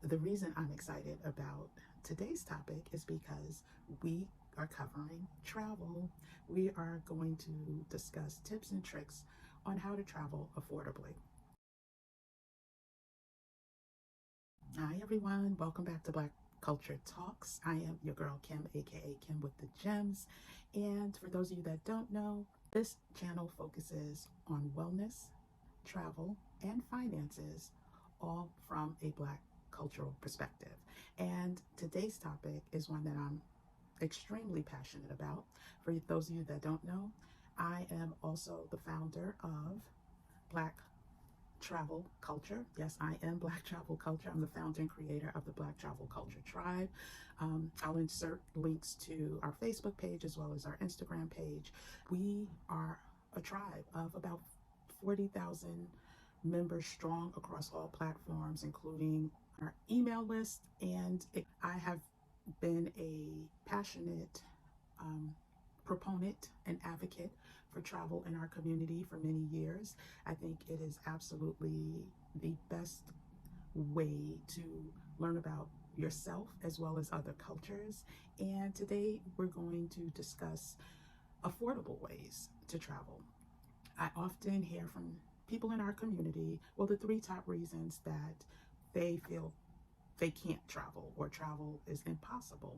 The reason I'm excited about today's topic is because we are covering travel. We are going to discuss tips and tricks on how to travel affordably. Hi, everyone. Welcome back to Black Culture Talks. I am your girl, Kim, aka Kim with the Gems. And for those of you that don't know, this channel focuses on wellness, travel, and finances, all from a Black cultural perspective. And today's topic is one that I'm extremely passionate about. For those of you that don't know, I am also the founder of Black Travel Culture. Yes, I am Black Travel Culture. I'm the founder and creator of the Black Travel Culture Tribe. I'll insert links to our Facebook page as well as our Instagram page. We are a tribe of about 40,000 members strong across all platforms, including our email list. And I have been a passionate proponent and advocate for travel in our community for many years. I think it is absolutely the best way to learn about yourself as well as other cultures. And today we're going to discuss affordable ways to travel. I often hear from people in our community, well, the three top reasons that they feel they can't travel or travel is impossible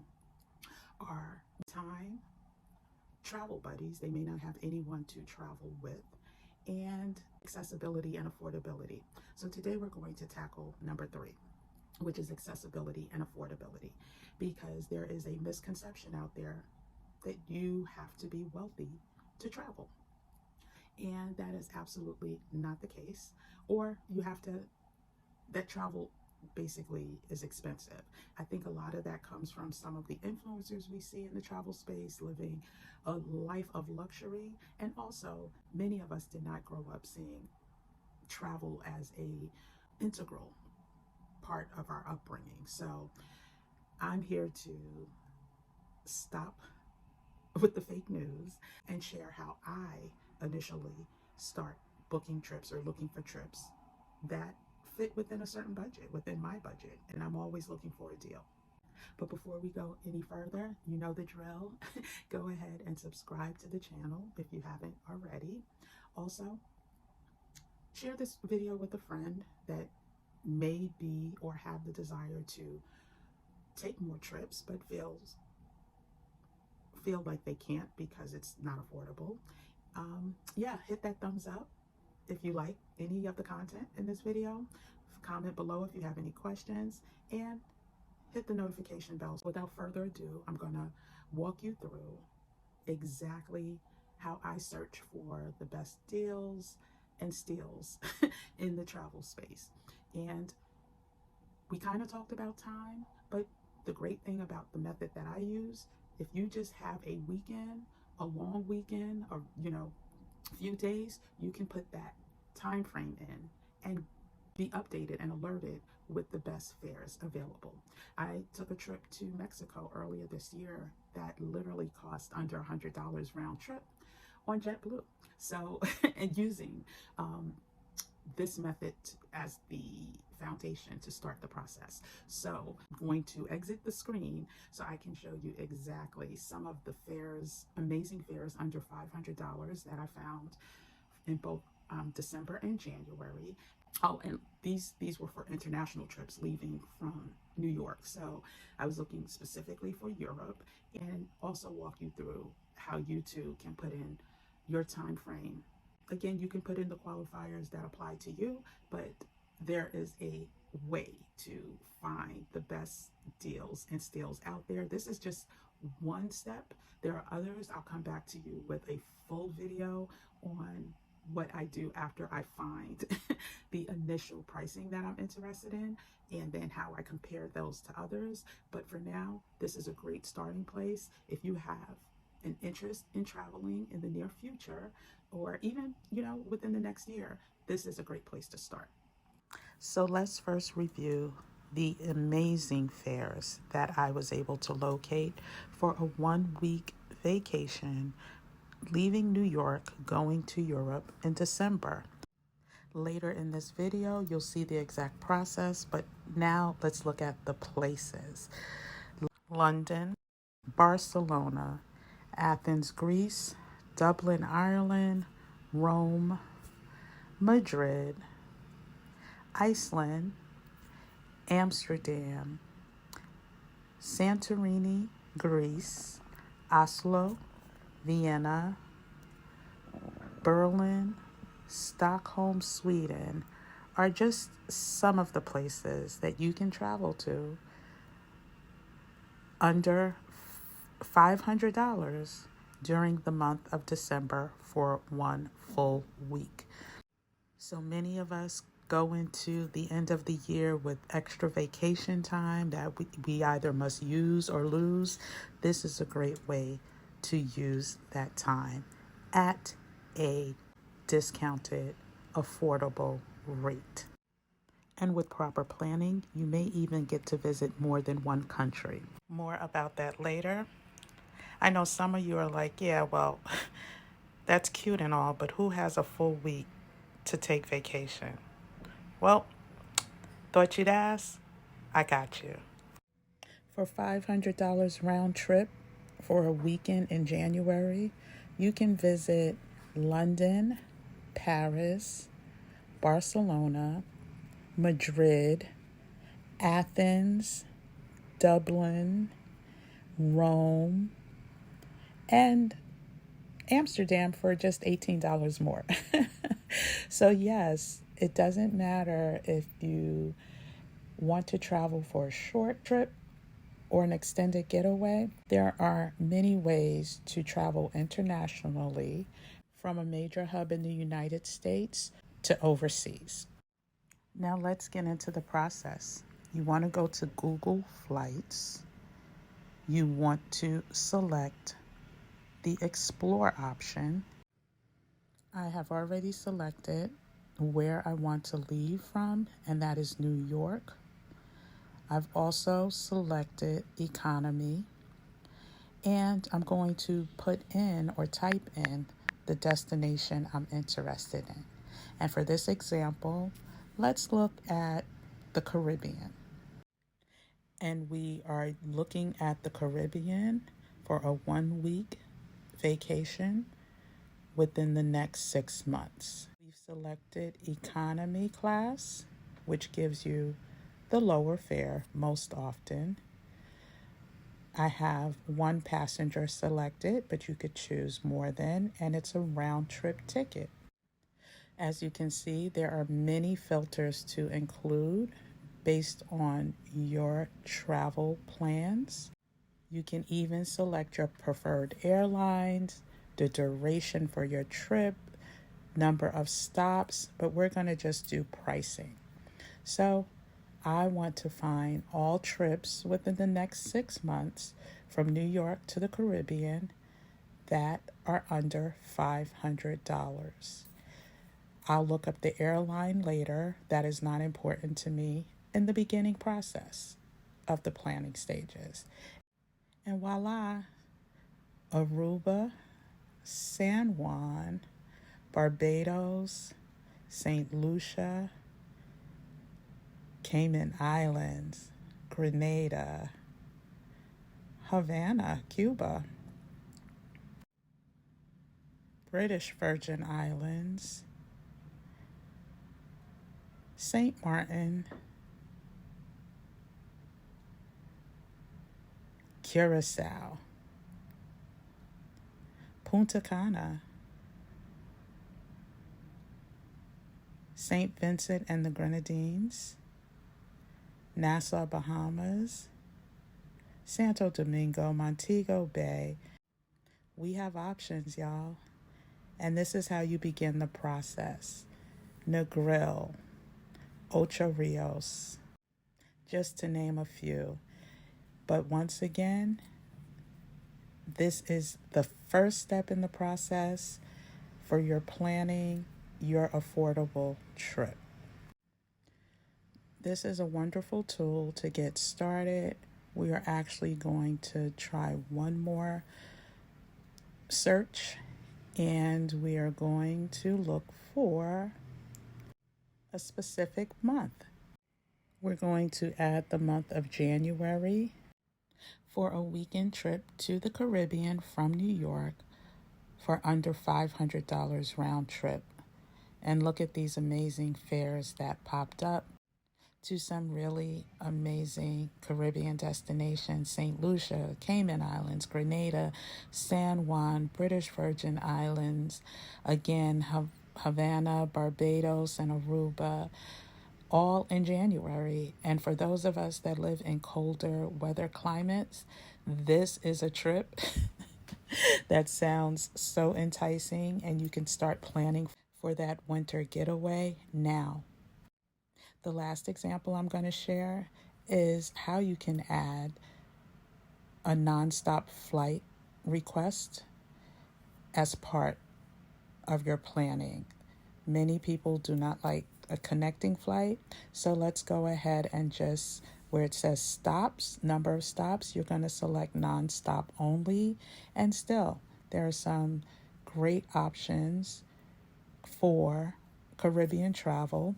are time, travel buddies, they may not have anyone to travel with, and accessibility and affordability. So today we're going to tackle number three, which is accessibility and affordability, because there is a misconception out there that you have to be wealthy to travel. And that is absolutely not the case. Or you have to, that travel basically is expensive. I think a lot of that comes from some of the influencers we see in the travel space living a life of luxury. And also, many of us did not grow up seeing travel as a integral part of our upbringing. So I'm here to stop with the fake news and share how I initially start booking trips or looking for trips that fit within a certain budget, within my budget, and I'm always looking for a deal. But before we go any further, you know the drill. Go ahead and subscribe to the channel if you haven't already. Also, share this video with a friend that may be or have the desire to take more trips but feel like they can't because it's not affordable. Yeah, hit that thumbs up if you like any of the content in this video. Comment below if you have any questions, and hit the notification bell. Without further ado, I'm gonna walk you through exactly how I search for the best deals and steals in the travel space. And we kind of talked about time, but the great thing about the method that I use, if you just have a weekend, a long weekend, or a few days, you can put that time frame in and be updated and alerted with the best fares available. I took a trip to Mexico earlier this year that literally cost under $100 round trip on JetBlue. So, and using this method as the foundation to start the process. So I'm going to exit the screen so I can show you exactly some of the fares, amazing fares under $500 that I found in both December and January. Oh, and these were for international trips leaving from New York. So I was looking specifically for Europe, and also walk you through how you too can put in your time frame. Again, you can put in the qualifiers that apply to you, but there is a way to find the best deals and steals out there. This is just one step. There are others. I'll come back to you with a full video on what I do after I find the initial pricing that I'm interested in, and then how I compare those to others. But for now, this is a great starting place. If you have an interest in traveling in the near future, or even, within the next year, this is a great place to start. So let's first review the amazing fares that I was able to locate for a 1-week vacation leaving New York, going to Europe in December. Later in this video, you'll see the exact process, but Now let's look at the places. London, Barcelona, Athens, Greece, Dublin, Ireland, Rome, Madrid, Iceland, Amsterdam, Santorini, Greece, Oslo, Vienna, Berlin, Stockholm, Sweden are just some of the places that you can travel to under $500 during the month of December for one full week. So many of us go into the end of the year with extra vacation time that we either must use or lose. This is a great way to use that time at a discounted, affordable rate. And with proper planning, you may even get to visit more than one country. More about that later. I know some of you are like, yeah, well, that's cute and all, but who has a full week to take vacation? Well, thought you'd ask? I got you. For $500 round trip for a weekend in January, you can visit London, Paris, Barcelona, Madrid, Athens, Dublin, Rome, and Amsterdam for just $18 more. So yes, it doesn't matter if you want to travel for a short trip or an extended getaway. There are many ways to travel internationally from a major hub in the United States to overseas. Now let's get into the process. You want to go to Google Flights. You want to select the Explore option. I have already selected where I want to leave from, and that is New York. I've also selected economy, and I'm going to put in or type in the destination I'm interested in. And for this example, let's look at the Caribbean. And we are looking at the Caribbean for a 1 week vacation within the next 6 months. We've selected economy class, which gives you the lower fare most often. I have one passenger selected, but you could choose more than, and it's a round trip ticket. As you can see, there are many filters to include based on your travel plans. You can even select your preferred airlines, the duration for your trip, number of stops, but we're going to just do pricing. So I want to find all trips within the next 6 months from New York to the Caribbean that are under $500. I'll look up the airline later. That is not important to me in the beginning process of the planning stages. And voila, Aruba, San Juan, Barbados, St. Lucia, Cayman Islands, Grenada, Havana, Cuba, British Virgin Islands, St. Martin, Curacao, Punta Cana, St. Vincent and the Grenadines, Nassau, Bahamas, Santo Domingo, Montego Bay. We have options, y'all. And this is how you begin the process. Negril, Ocho Rios, just to name a few. But once again, this is the first step in the process for your planning your affordable trip. This is a wonderful tool to get started. We are actually going to try one more search, and we are going to look for a specific month. We're going to add the month of January for a weekend trip to the Caribbean from New York for under $500 round trip. And look at these amazing fares that popped up to some really amazing Caribbean destinations: St. Lucia, Cayman Islands, Grenada, San Juan, British Virgin Islands, again, Havana, Barbados, and Aruba, all in January. And for those of us that live in colder weather climates, this is a trip that sounds so enticing, and you can start planning for that winter getaway now. The last example I'm going to share is how you can add a nonstop flight request as part of your planning. Many people do not like a connecting flight, so let's go ahead and just, where it says stops, number of stops, you're going to select nonstop only. And still, there are some great options for Caribbean travel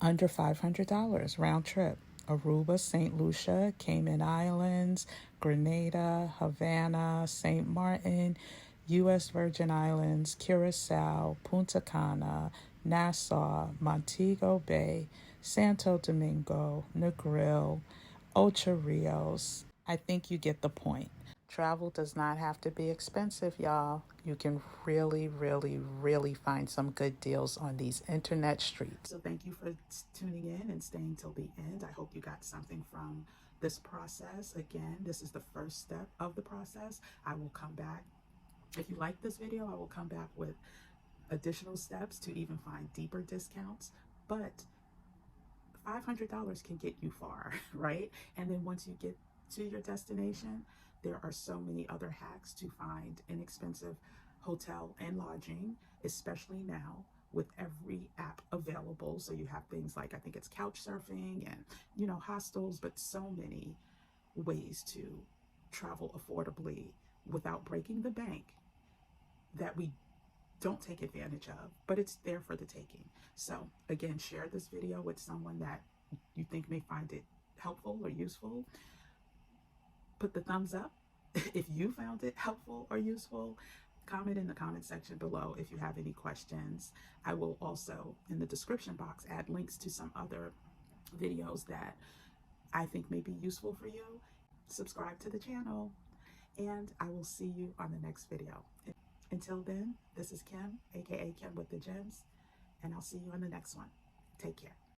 under $500 round trip. Aruba, St. Lucia, Cayman Islands, Grenada, Havana, St. Martin, U.S. Virgin Islands, Curacao, Punta Cana, Nassau, Montego Bay, Santo Domingo, Negril, Ocho Rios. I think you get the point. Travel does not have to be expensive, y'all. You can really, really, really find some good deals on these internet streets. So thank you for tuning in and staying till the end. I hope you got something from this process. Again, this is the first step of the process. I will come back. If you like this video, I will come back with additional steps to even find deeper discounts. But $500 can get you far, right? And then once you get to your destination, there are so many other hacks to find inexpensive hotel and lodging, especially now with every app available. So you have things like, I think it's couch surfing and, hostels, but so many ways to travel affordably without breaking the bank that we don't take advantage of, but it's there for the taking. So again, share this video with someone that you think may find it helpful or useful. Put the thumbs up if you found it helpful or useful. Comment in the comment section below if you have any questions. I will also, in the description box, add links to some other videos that I think may be useful for you. Subscribe to the channel, and I will see you on the next video. Until then, this is Kim, aka Kim with the Gems, and I'll see you on the next one. Take care.